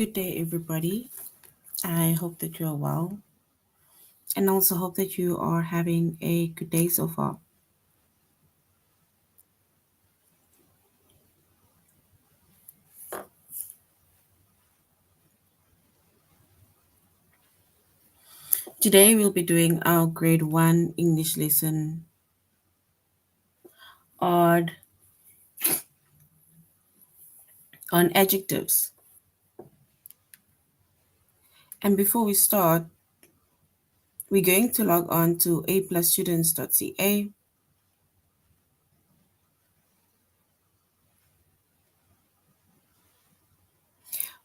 Good day, everybody. I hope that you are well and also hope that you are having a good day so far. Today, we'll be doing our grade 1 English lesson on, on adjectives. And before we start, we're going to log on to aplusstudents.ca.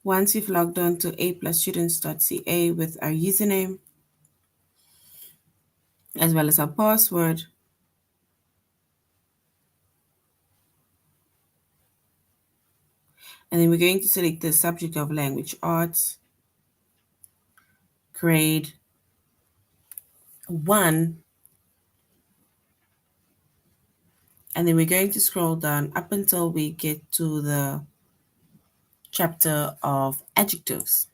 Once you've logged on to aplusstudents.ca with our username as well as our password, and then we're going to select the subject of language arts, grade 1, and then we're going to scroll down up until we get to the chapter of adjectives.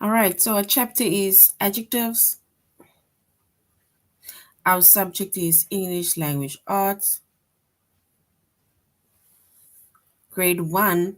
All right, so our chapter is adjectives. Our subject is English language arts, grade 1.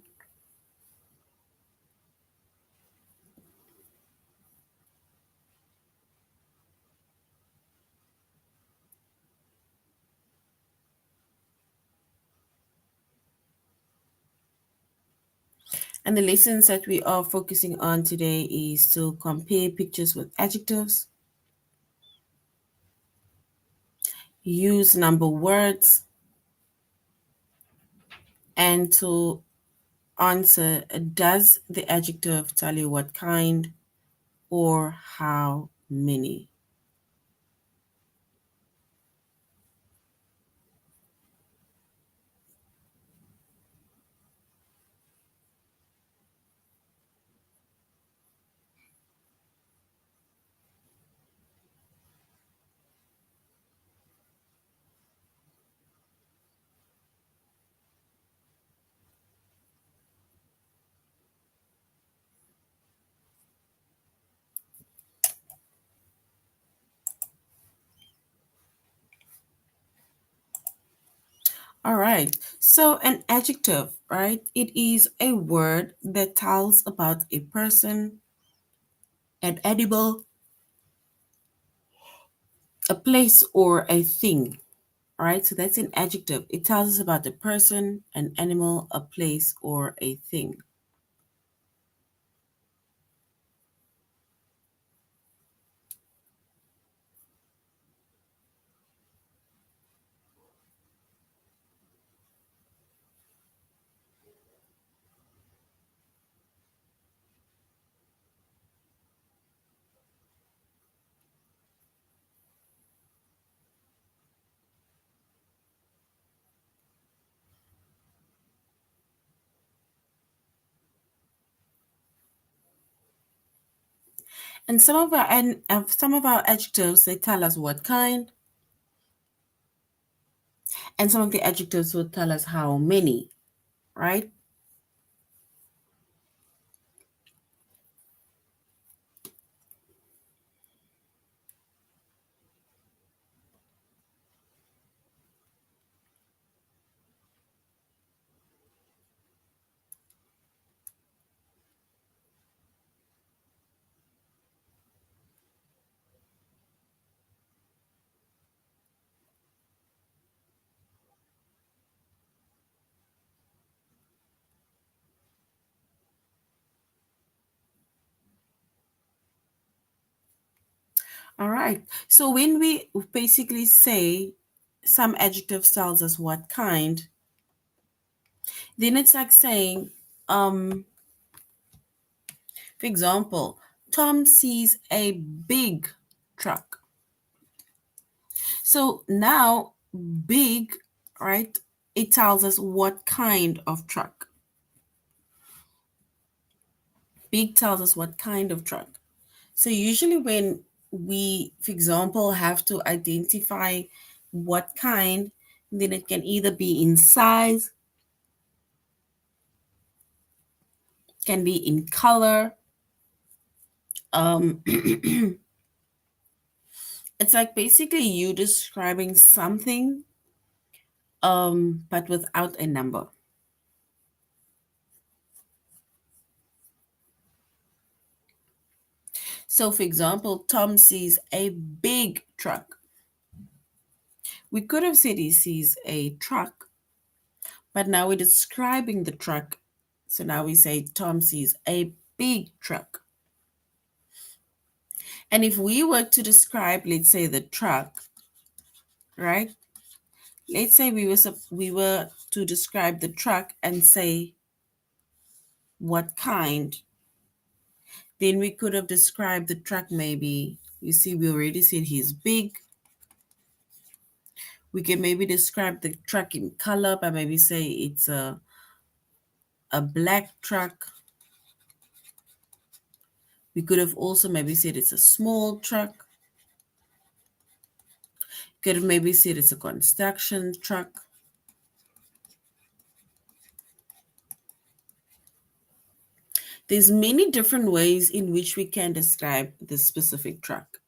And the lessons that we are focusing on today is to compare pictures with adjectives, use number words, and to answer, does the adjective tell you what kind or how many? All right. So an adjective, right? It is a word that tells about a person, an animal, a place, or a thing. All right. So that's an adjective. It tells us about a person, an animal, a place, or a thing. And some of our adjectives, they tell us what kind, and some of the adjectives will tell us how many, right? All right. So when we basically say some adjective tells us what kind, then it's like saying, for example, Tom sees a big truck. So now, big, right? It tells us what kind of truck. Big tells us what kind of truck. So usually when we, for example, have to identify what kind, then it can either be in size, can be in color. Um, it's like basically you describing something, but without a number. So, for example, Tom sees a big truck. We could have said he sees a truck, but now we're describing the truck. So now we say Tom sees a big truck. And if we were to describe, let's say, the truck, right? Let's say we were to describe the truck and say what kind, then we could have described the truck maybe. You see, we already said he's big. We can maybe describe the truck in color by maybe say it's a black truck. We could have also maybe said it's a small truck. Could have maybe said it's a construction truck. There's many different ways in which we can describe this specific truck,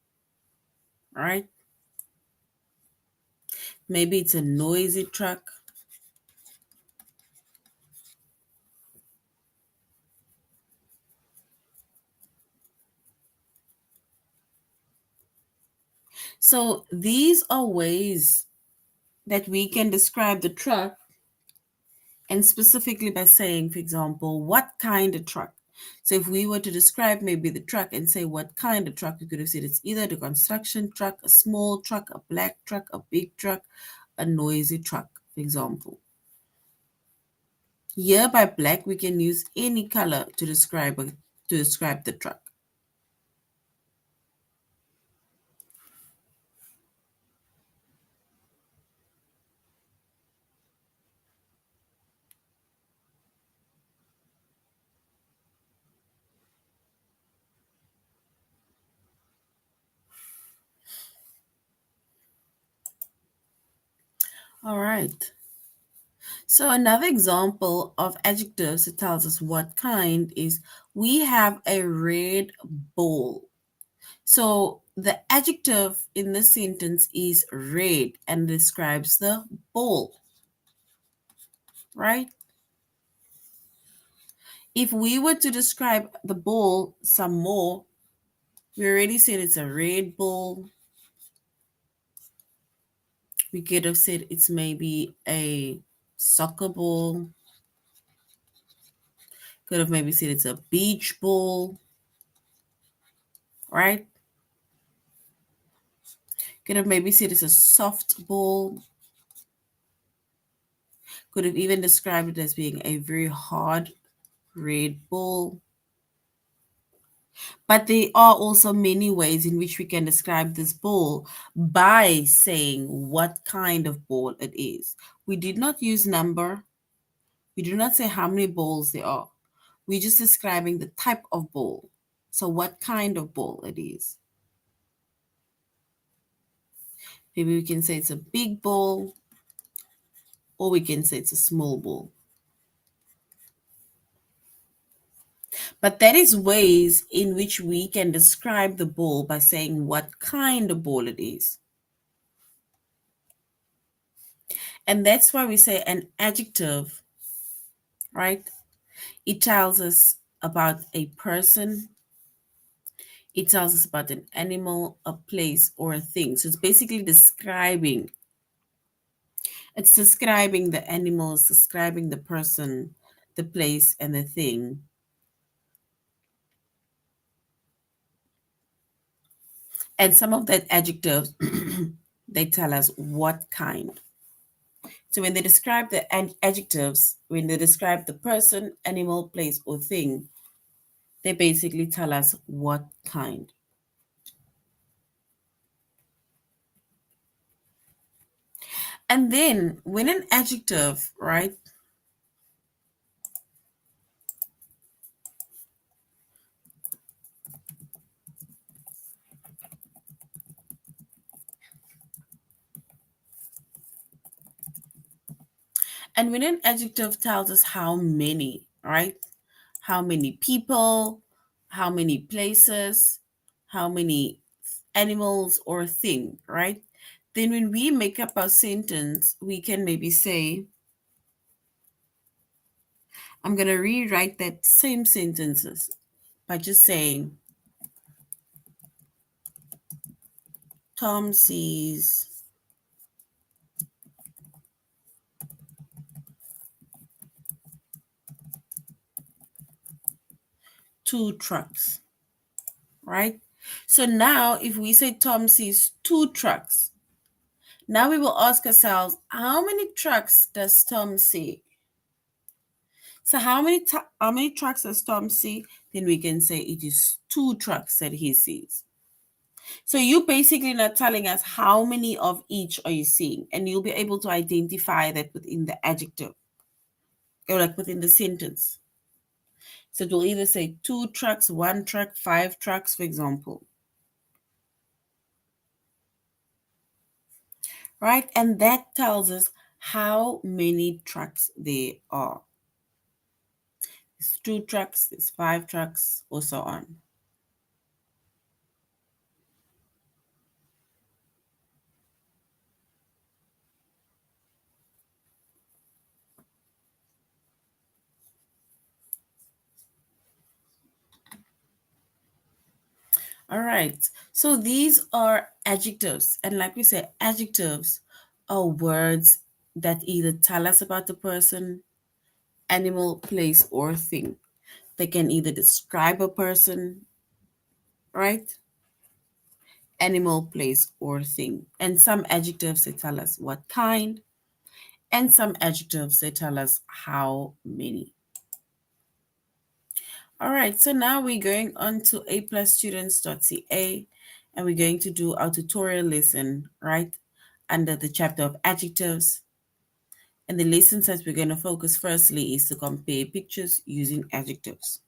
right? Maybe it's a noisy truck. So these are ways that we can describe the truck, and specifically by saying, for example, what kind of truck. So if we were to describe maybe the truck and say what kind of truck, we could have said it's either the construction truck, a small truck, a black truck, a big truck, a noisy truck, for example. Here by black, we can use any color to describe the truck. All right. So another example of adjectives that tells us what kind is we have a red ball. So the adjective in this sentence is red and describes the ball, right? If we were to describe the ball some more, we already said it's a red ball. We could have said it's maybe a soccer ball. Could have maybe said it's a beach ball, right? Could have maybe said it's a soft ball. Could have even described it as being a very hard red ball. But there are also many ways in which we can describe this ball by saying what kind of ball it is. We did not use number. We do not say how many balls there are. We're just describing the type of ball. So what kind of ball it is. Maybe we can say it's a big ball, or we can say it's a small ball. But that is ways in which we can describe the ball by saying what kind of ball it is. And that's why we say an adjective, right? It tells us about a person, it tells us about an animal, a place, or a thing. So it's basically describing the animal, it's describing the person, the place, and the thing. And some of that adjectives, they tell us what kind. So when they describe the adjectives, when they describe the person, animal, place, or thing, they basically tell us what kind. And then when an adjective, right, and when an adjective tells us how many, right, how many people, how many places, how many animals or thing, right? Then when we make up our sentence, we can maybe say, I'm going to rewrite that same sentences by just saying, Tom sees 2 trucks, right? So now if we say Tom sees 2 trucks, now we will ask ourselves, how many trucks does Tom see? So how many trucks does Tom see? Then we can say it is 2 trucks that he sees. So you basically not telling us how many of each are you seeing, and you'll be able to identify that within the adjective or like within the sentence. So it will either say 2 trucks, 1 truck, 5 trucks, for example. Right? And that tells us how many trucks there are. There's 2 trucks, there's 5 trucks, or so on. All right. So these are adjectives. And like we said, adjectives are words that either tell us about the person, animal, place, or thing. They can either describe a person, right? Animal, place, or thing. And some adjectives, they tell us what kind, and some adjectives, they tell us how many. All right, so now we're going on to aplusstudents.ca and we're going to do our tutorial lesson, right, under the chapter of adjectives. And the lessons that we're going to focus firstly is to compare pictures using adjectives.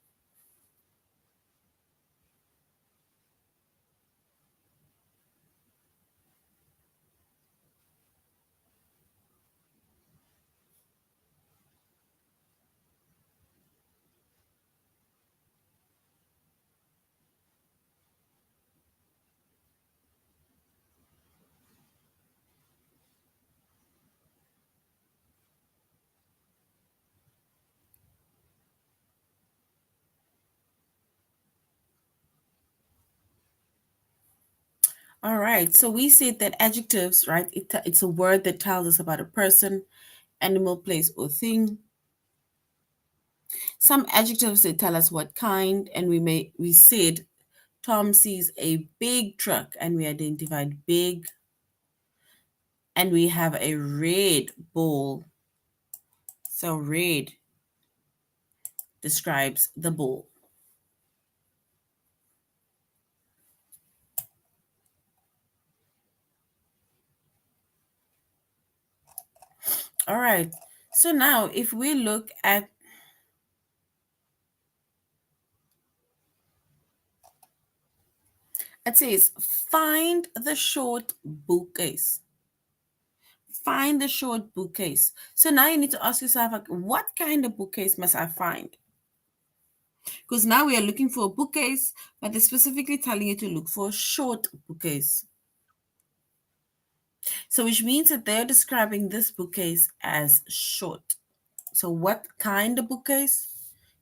All right, so we said that adjectives, right, it's a word that tells us about a person, animal, place, or thing. Some adjectives, they tell us what kind, and we said Tom sees a big truck, and we identified big, and we have a red ball. So red describes the ball. All right. So now if we look at, it says find the short bookcase. Find the short bookcase. So now you need to ask yourself, like, what kind of bookcase must I find? Because now we are looking for a bookcase, but they're specifically telling you to look for a short bookcase. So which means that they're describing this bookcase as short. So what kind of bookcase?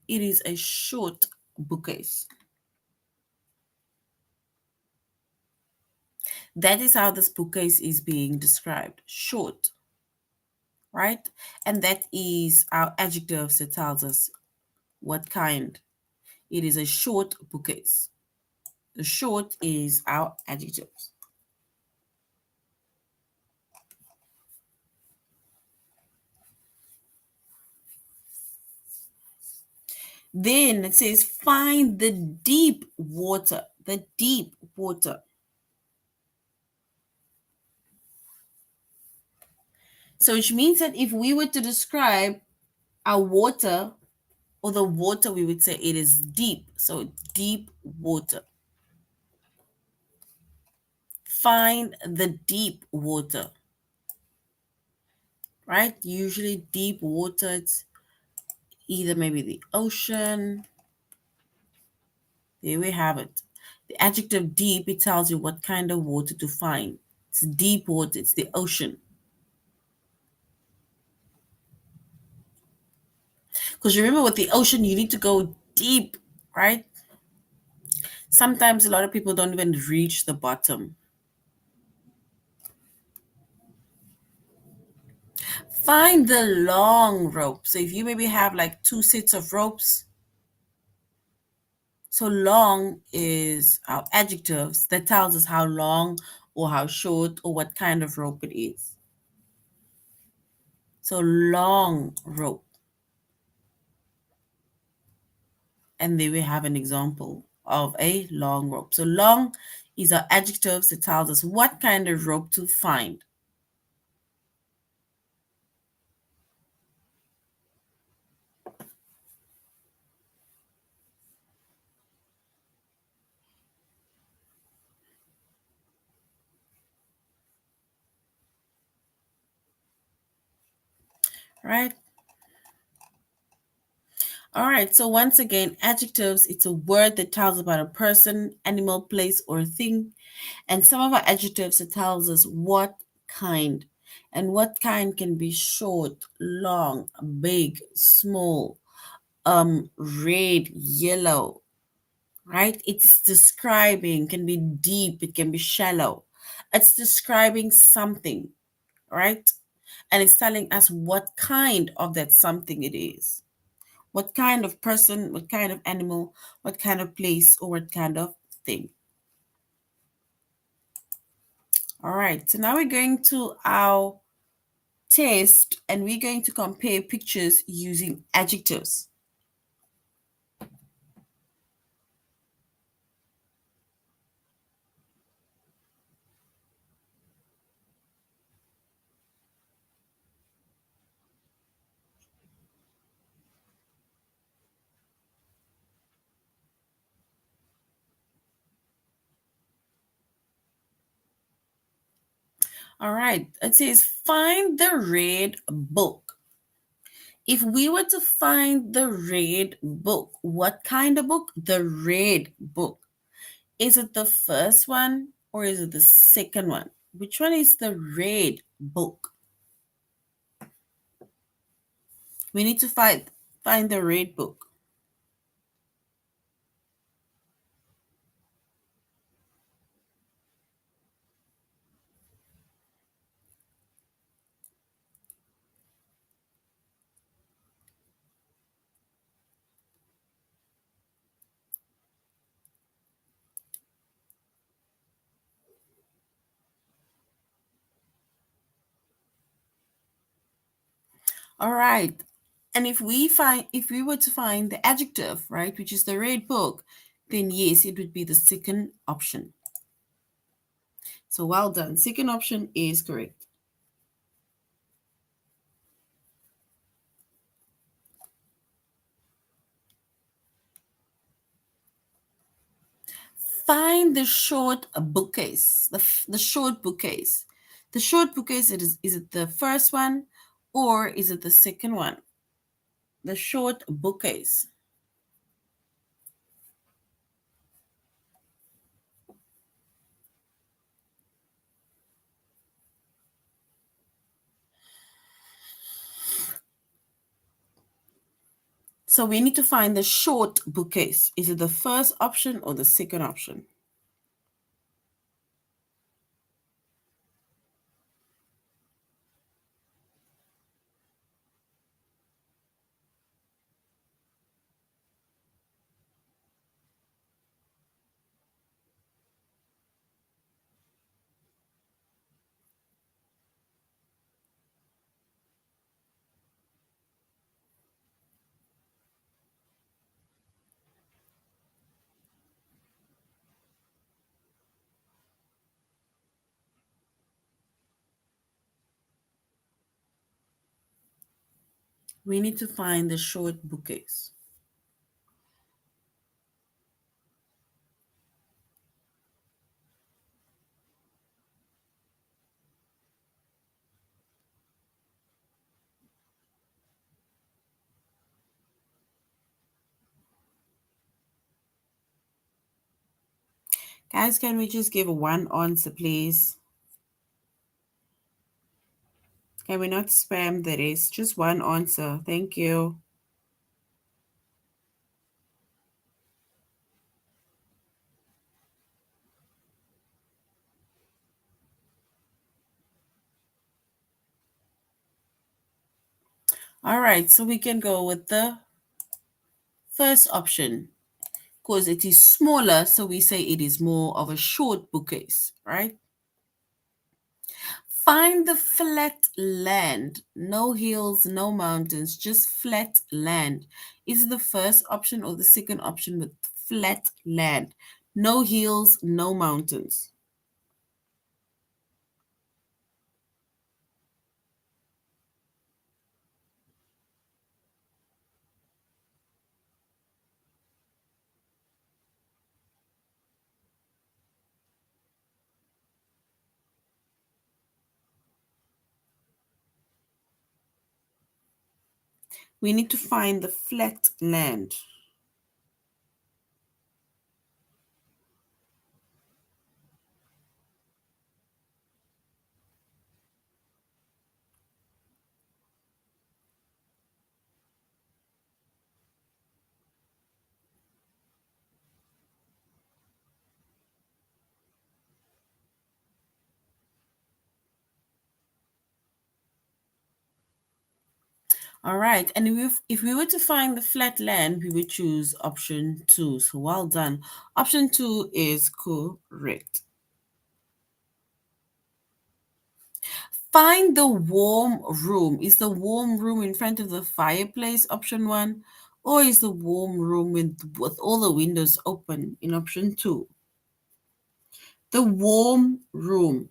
It is a short bookcase. That is how this bookcase is being described. Short, right? And that is our adjective that tells us what kind. It is a short bookcase. The short is our adjectives. Then it says find the deep water. The deep water. So which means that if we were to describe our water or the water, we would say it is deep. So deep water. Find the deep water. Right? Usually deep water, it's either maybe the ocean. There we have it. The adjective deep, it tells you what kind of water to find. It's deep water, it's the ocean. Because remember, with the ocean, you need to go deep, right? Sometimes a lot of people don't even reach the bottom. Find the long rope. So if you maybe have like two sets of ropes, so long is our adjectives that tells us how long or how short or what kind of rope it is. So long rope. And there we have an example of a long rope. So long is our adjectives that tells us what kind of rope to find. Right? All right, so once again, adjectives, it's a word that tells about a person, animal, place, or thing. And some of our adjectives, it tells us what kind. And what kind can be short, long, big, small, red, yellow, right? It's describing, can be deep, it can be shallow. It's describing something, right? And it's telling us what kind of that something it is. What kind of person, what kind of animal, what kind of place, or what kind of thing. All right, so now we're going to our test and we're going to compare pictures using adjectives. All right, it says find the red book. If we were to find the red book, what kind of book? The red book. Is it the first one or is it the second one? Which one is the red book? We need to find the red book. All right. And if we were to find the adjective, right, which is the red book, then yes, it would be the second option. So well done. Second option is correct. Find the short bookcase. The short bookcase. The short bookcase, is it the first one or is it the second one? The short bookcase. So we need to find the short bookcase. Is it the first option or the second option? We need to find the short bookcase. Guys, can we just give one answer, please? Can we not spam the rest? Just one answer. Thank you. All right, so we can go with the first option because it is smaller, so we say it is more of a short bookcase, right? Find the flat land. No hills, no mountains, just flat land. Is it the first option or the second option with flat land? No hills, no mountains. We need to find the flat land. All right, and if we were to find the flat land, we would choose option two. So well done. Option two is correct. Find the warm room. Is the warm room in front of the fireplace, option one, or is the warm room with all the windows open in option two? The warm room.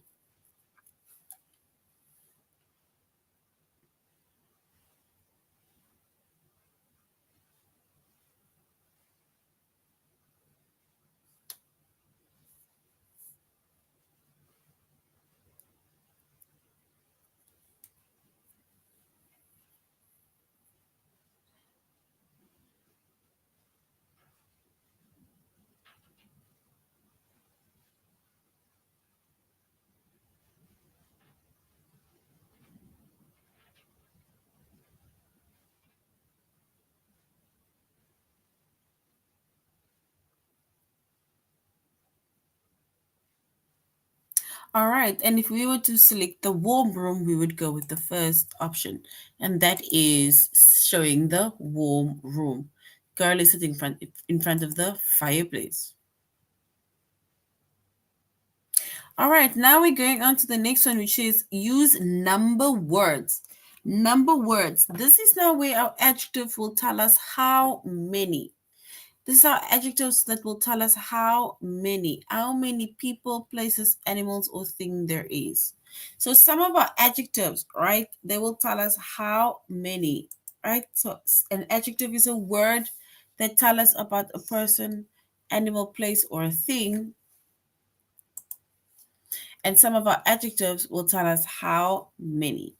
All right, and if we were to select the warm room, we would go with the first option, and that is showing the warm room. Girl is sitting in front of the fireplace. All right, now we're going on to the next one, which is use number words. Number words. This is now where our adjective will tell us how many. These are adjectives that will tell us how many people, places, animals, or thing there is. So some of our adjectives, right, they will tell us how many, right? So an adjective is a word that tell us about a person, animal, place, or a thing. And some of our adjectives will tell us how many.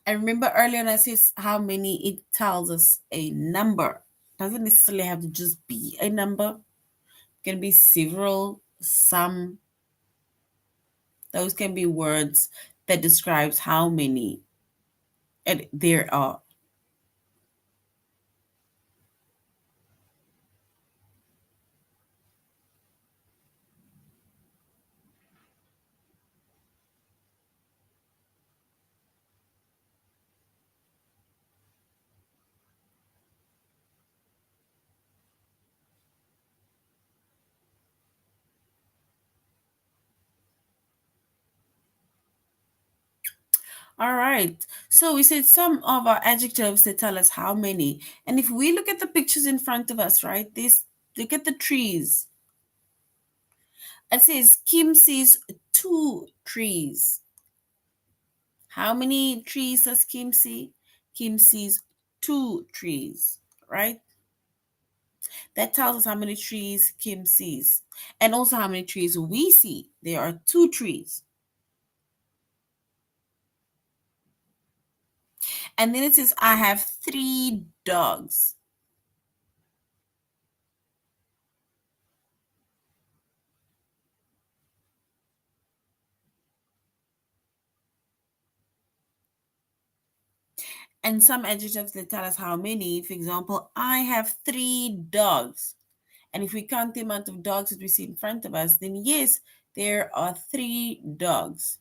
And remember earlier when I said how many, it tells us a number. Doesn't necessarily have to just be a number. Can be several, some. Those can be words that describes how many and there are. All right. So we said some of our adjectives that tell us how many. And if we look at the pictures in front of us, right? This look at the trees. It says Kim sees two trees. How many trees does Kim see? Kim sees 2 trees, right? That tells us how many trees Kim sees and also how many trees we see. There are 2 trees. And then it says, I have 3 dogs. And some adjectives that tell us how many. For example, I have 3 dogs. And if we count the amount of dogs that we see in front of us, then yes, there are 3 dogs.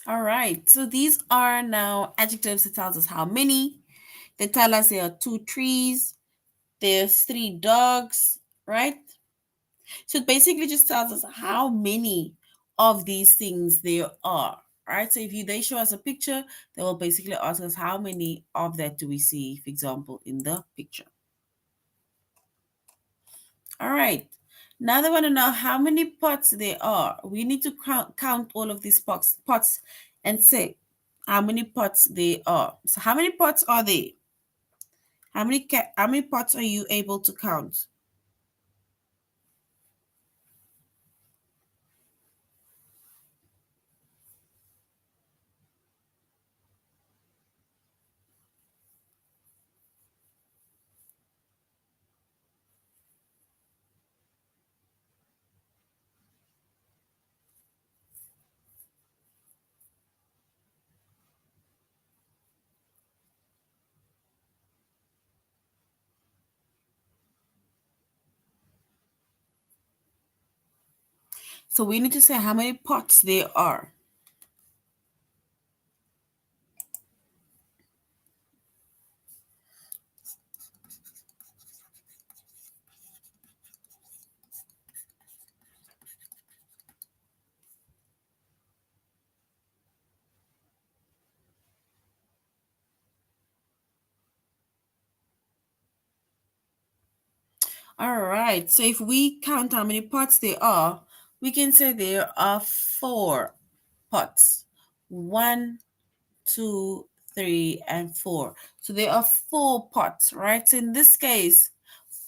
All right, so these are now adjectives that tells us how many. They tell us there are 2 trees, there's 3 dogs, right? So it basically just tells us how many of these things there are, right? So if they show us a picture, they will basically ask us how many of that do we see, for example, in the picture. All right. Now they want to know how many pots there are. We need to count all of these pots and say how many pots there are. So how many pots are there? How many pots are you able to count? So we need to say how many pots there are. All right. So if we count how many pots there are, we can say there are 4 pots. 1, 2, 3, and 4. So there are 4 pots, right? So in this case,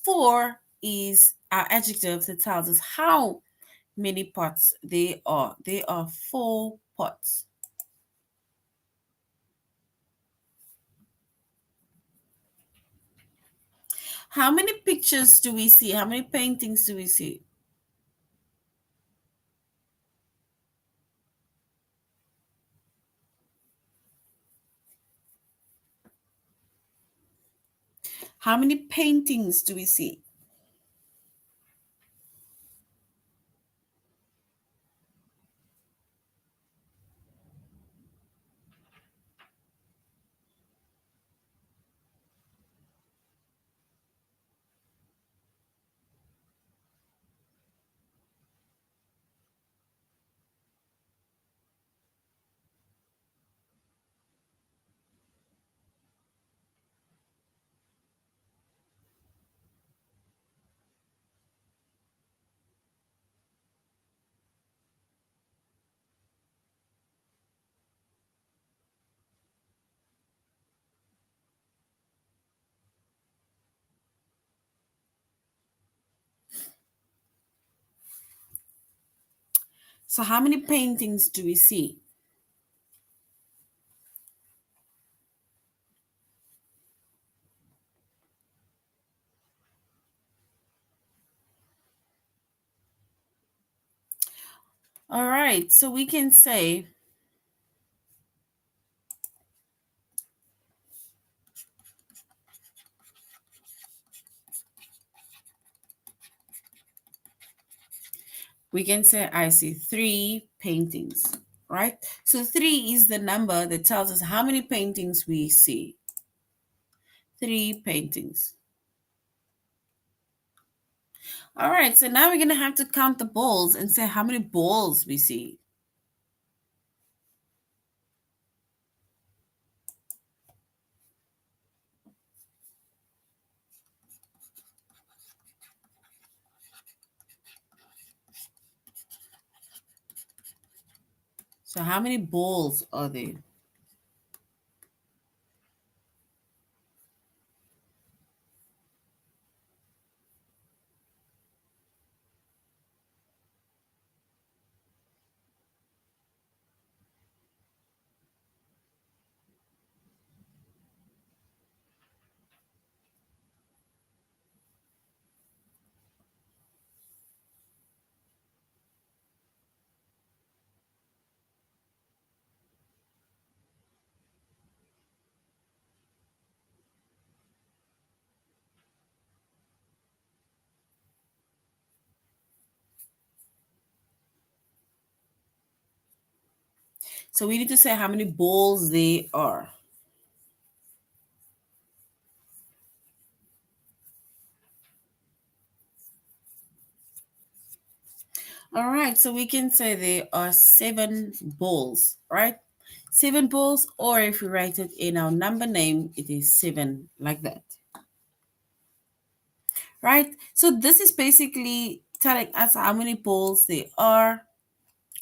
4 is our adjective that tells us how many pots there are. There are 4 pots. How many pictures do we see? How many paintings do we see? How many paintings do we see? So how many paintings do we see? All right, so we can say I see 3 paintings, right? So 3 is the number that tells us how many paintings we see. 3 paintings. All right, so now we're going to have to count the balls and say how many balls we see. So how many balls are there? So we need to say how many balls there are. All right, so we can say there are 7 balls, right? 7 balls, or if we write it in our number name, it is 7, like that. Right? So this is basically telling us how many balls there are,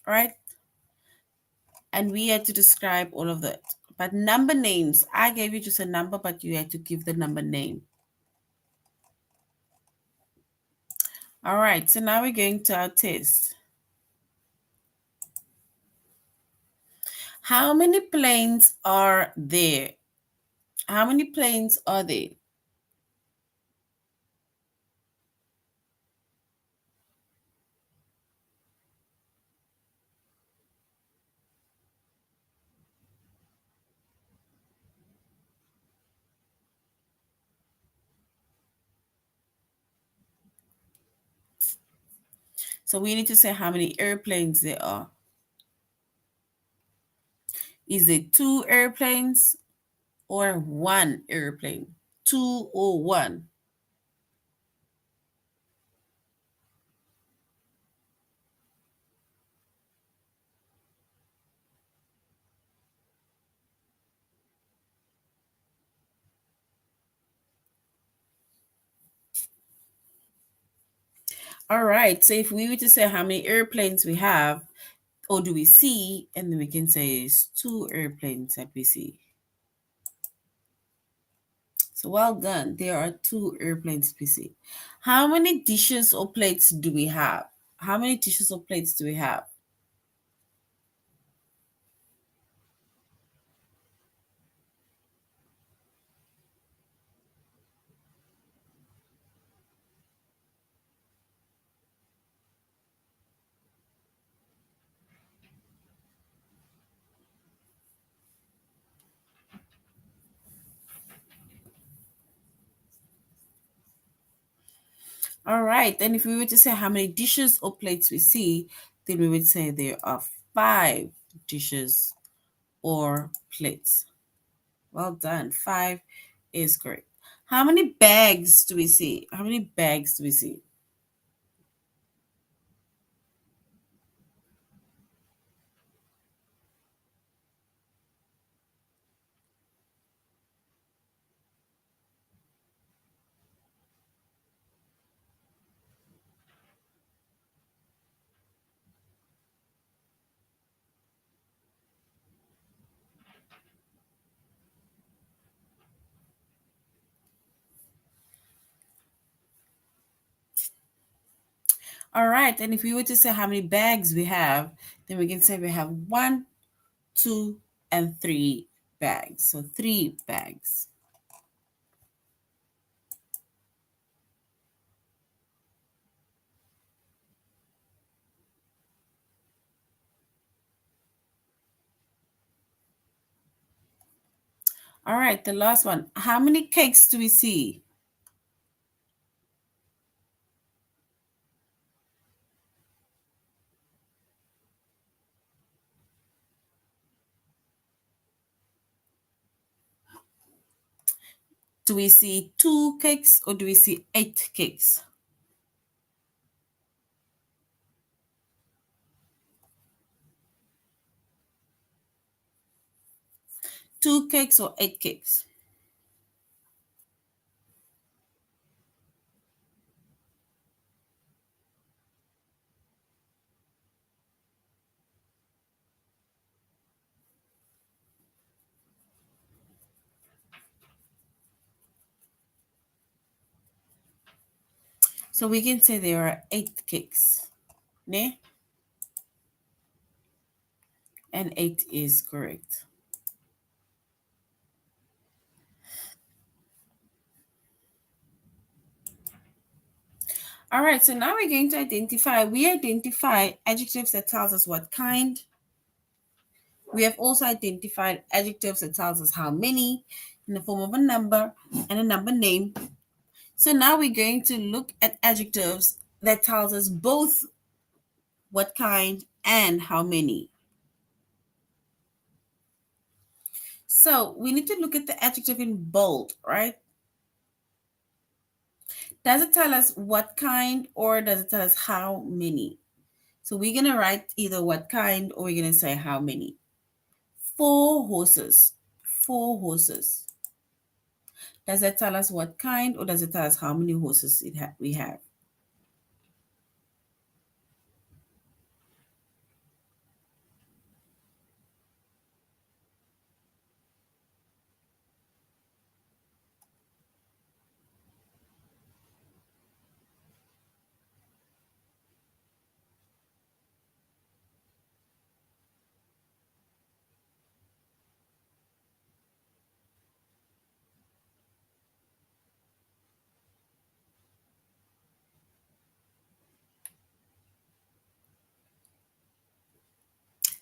right? And we had to describe all of that. But number names, I gave you just a number, but you had to give the number name. All right, so now we're going to our test. How many planes are there? How many planes are there? So we need to say how many airplanes there are. Is it 2 airplanes or 1 airplane? 2 or 1? All right, so if we were to say how many airplanes we have, or do we see, and then we can say it's 2 airplanes that we see. So well done. There are 2 airplanes we see. How many dishes or plates do we have? How many dishes or plates do we have? All right, and if we were to say how many dishes or plates we see, then we would say there are 5 dishes or plates. Well done. 5 is correct. How many bags do we see? How many bags do we see? All right, and if we were to say how many bags we have, then we can say we have 1, 2, and 3 bags. So 3 bags. All right, the last one. How many cakes do we see? Do we see 2 cakes or do we see 8 cakes? 2 cakes or 8 cakes? So we can say there are 8 cakes. Ne? And 8 is correct. All right, so now we're going to identify adjectives that tells us what kind. We have also identified adjectives that tells us how many in the form of a number and a number name. So now we're going to look at adjectives that tells us both what kind and how many. So we need to look at the adjective in bold, right? Does it tell us what kind or does it tell us how many? So we're going to write either what kind or we're going to say how many. 4 horses. 4 horses. Does that tell us what kind or does it tell us how many horses we have?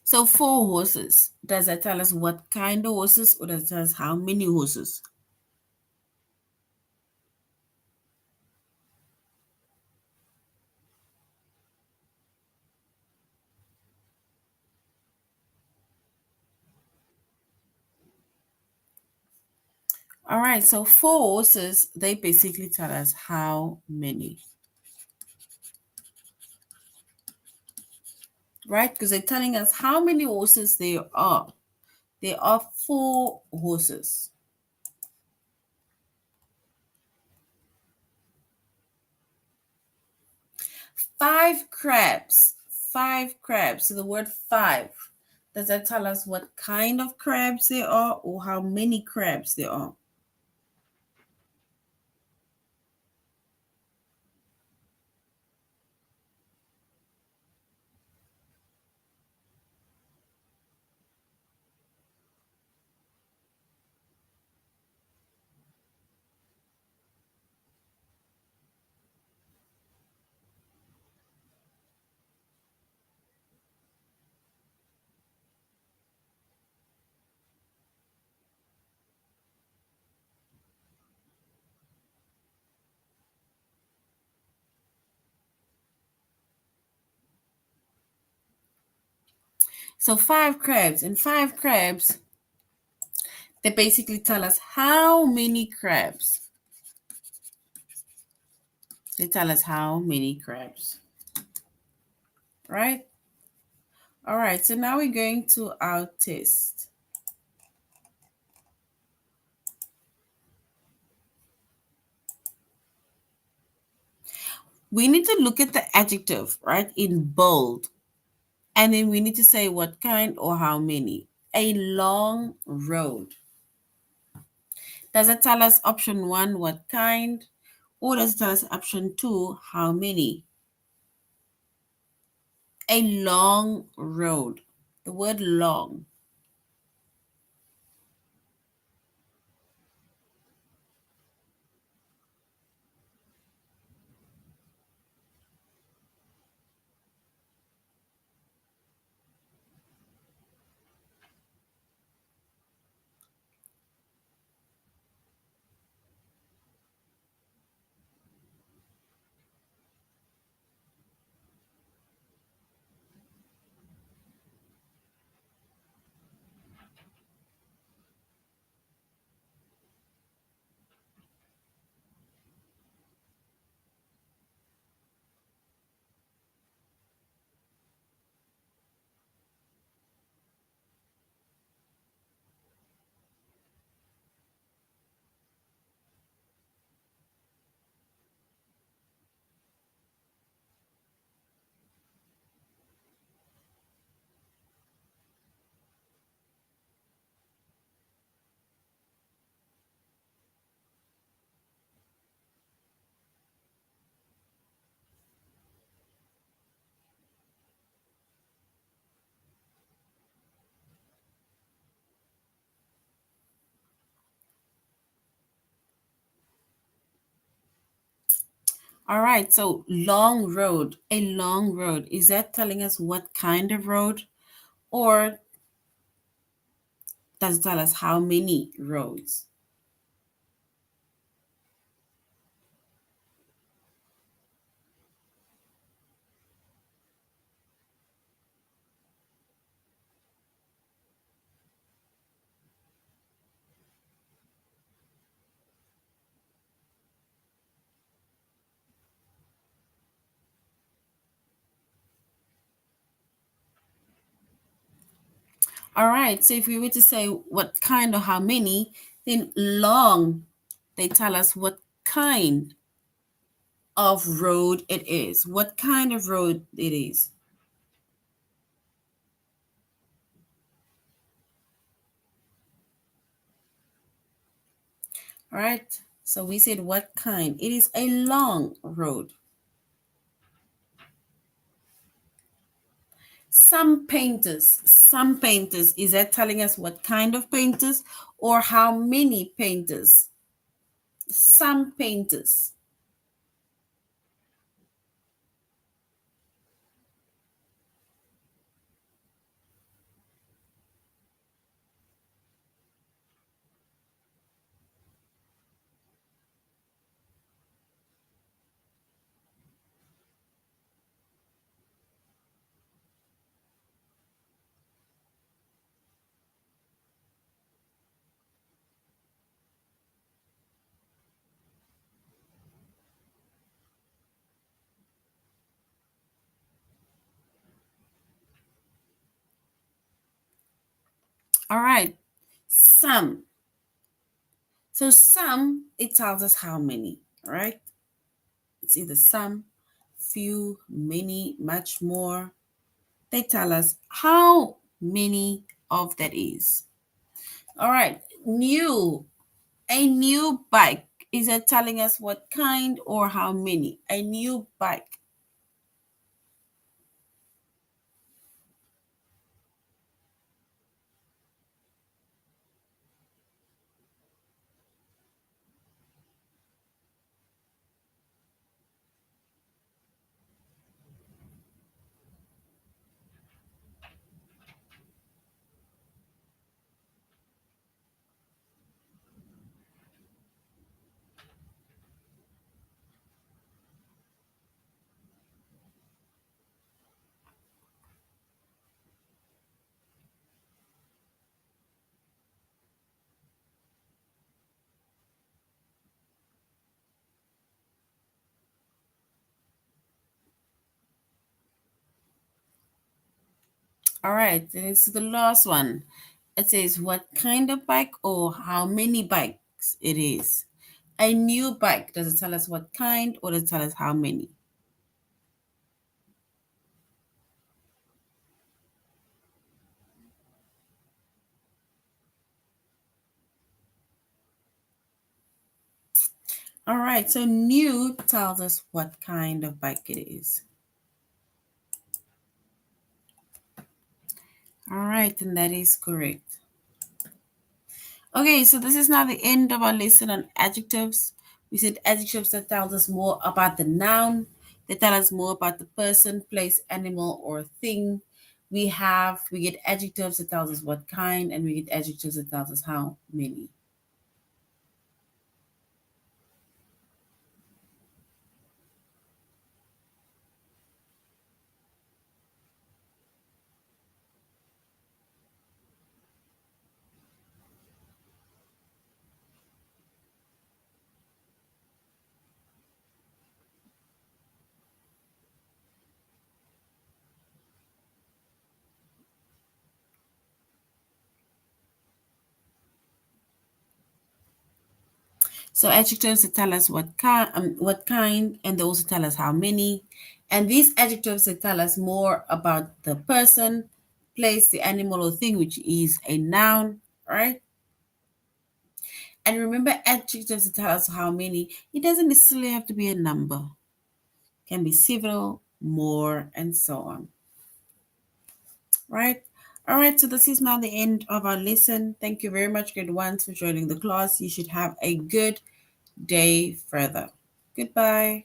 So 4 horses. Does that tell us what kind of horses or does it tell us how many horses? All right, so 4 horses, they basically tell us how many. Right? Because they're telling us how many horses there are. There are 4 horses. 5 crabs. 5 crabs. So the word 5, does that tell us what kind of crabs there are or how many crabs there are? So 5 crabs. And 5 crabs, they basically tell us how many crabs. They tell us how many crabs. Right? All right, so now we're going to our test. We need to look at the adjective, right, in bold. And then we need to say what kind or how many. A long road. Does it tell us option 1, what kind? Or does it tell us option 2, how many? A long road. The word long. All right, so long road, a long road. Is that telling us what kind of road? Or does it tell us how many roads? All right, so if we were to say what kind or how many, then long, they tell us what kind of road it is. What kind of road it is. All right, so we said what kind. It is a long road. Some painters, is that telling us what kind of painters or how many painters? Some painters. All right, some. So some, it tells us how many, all right? It's either some, few, many, much more. They tell us how many of that is. All right, new. A new bike. Is it telling us what kind or how many? A new bike. All right, then it's the last one. It says what kind of bike or how many bikes it is. A new bike. Does it tell us what kind or does it tell us how many? All right, so new tells us what kind of bike it is. All right, and that is correct. Okay, so this is now the end of our lesson on adjectives. We said adjectives that tells us more about the noun, they tell us more about the person, place, animal, or thing. We get adjectives that tells us what kind, and we get adjectives that tells us how many. So adjectives that tell us what kind, and they also tell us how many. And these adjectives that tell us more about the person, place, the animal, or thing, which is a noun, right? And remember, adjectives that tell us how many. It doesn't necessarily have to be a number. It can be several, more, and so on. Right? All right. So this is now the end of our lesson. Thank you very much, grade ones, for joining the class. You should have a good day further. Goodbye.